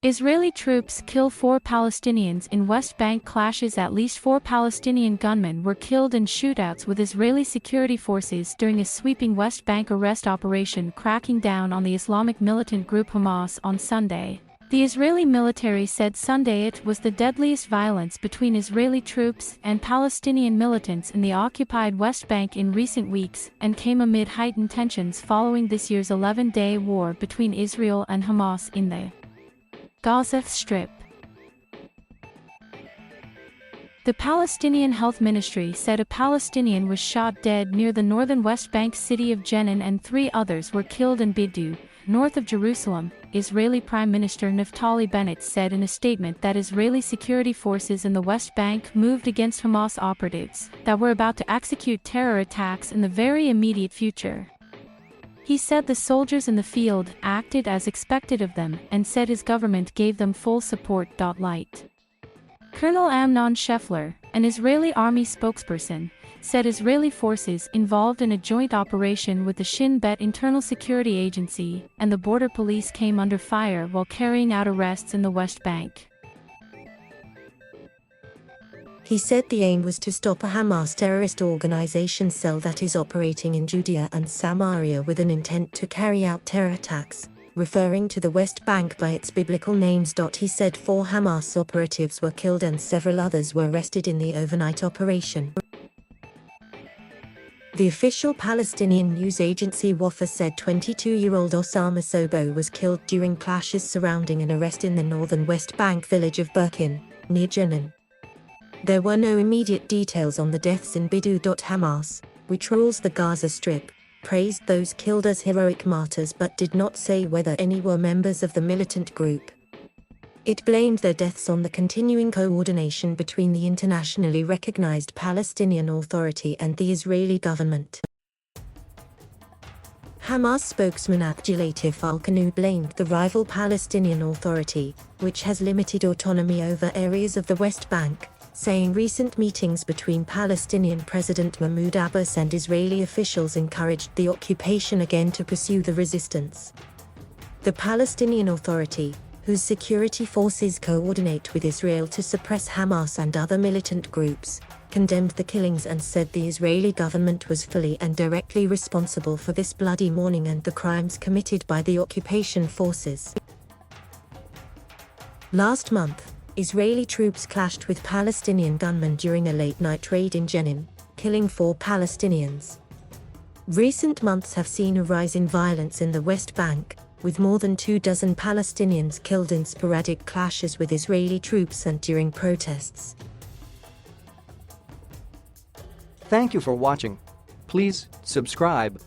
Israeli troops kill 4 Palestinians in West Bank clashes. At least 4 Palestinian gunmen were killed in shootouts with Israeli security forces during a sweeping West Bank arrest operation cracking down on the Islamic militant group Hamas on Sunday. The Israeli military said SundayIt was the deadliest violence between Israeli troops and Palestinian militants in the occupied West Bank in recent weeks and came amid heightened tensions following this year's 11-day war between Israel and Hamas in the Gaza Strip. The Palestinian Health Ministry said a Palestinian was shot dead near the northern West Bank city of Jenin and 3 others were killed in Beidu, north of Jerusalem. Israeli Prime Minister Naftali Bennett said in a statement that Israeli security forces in the West Bank moved against Hamas operatives that were about to execute terror attacks in the very immediate future. He said the soldiers in the field acted as expected of them and said his government gave them full support. Light. Colonel Amnon Scheffler, an Israeli army spokesperson, said Israeli forces involved in a joint operation with the Shin Bet Internal Security Agency and the border police came under fire while carrying out arrests in the West Bank. He said the aim was to stop a Hamas terrorist organization cell that is operating in Judea and Samaria with an intent to carry out terror attacks, referring to the West Bank by its biblical names. He said 4 Hamas operatives were killed and several others were arrested in the overnight operation. The official Palestinian news agency Wafa said 22-year-old Osama Sobo was killed during clashes surrounding an arrest in the northern West Bank village of Birkin, near Jenin. There were no immediate details on the deaths in Beidu. Hamas, which rules the Gaza Strip, praised those killed as heroic martyrs but did not say whether any were members of the militant group. It blamed their deaths on the continuing coordination between the internationally recognized Palestinian Authority and the Israeli government. Hamas spokesman Abdulatif Al-Qanu blamed the rival Palestinian Authority, which has limited autonomy over areas of the West Bank, saying recent meetings between Palestinian President Mahmoud Abbas and Israeli officials encouraged the occupation again to pursue the resistance. The Palestinian Authority, whose security forces coordinate with Israel to suppress Hamas and other militant groups, condemned the killings and said the Israeli government was fully and directly responsible for this bloody morning and the crimes committed by the occupation forces. Last month, Israeli troops clashed with Palestinian gunmen during a late-night raid in Jenin, killing 4 Palestinians. Recent months have seen a rise in violence in the West Bank, with more than 24 Palestinians killed in sporadic clashes with Israeli troops and during protests. Thank you for watching. Please subscribe.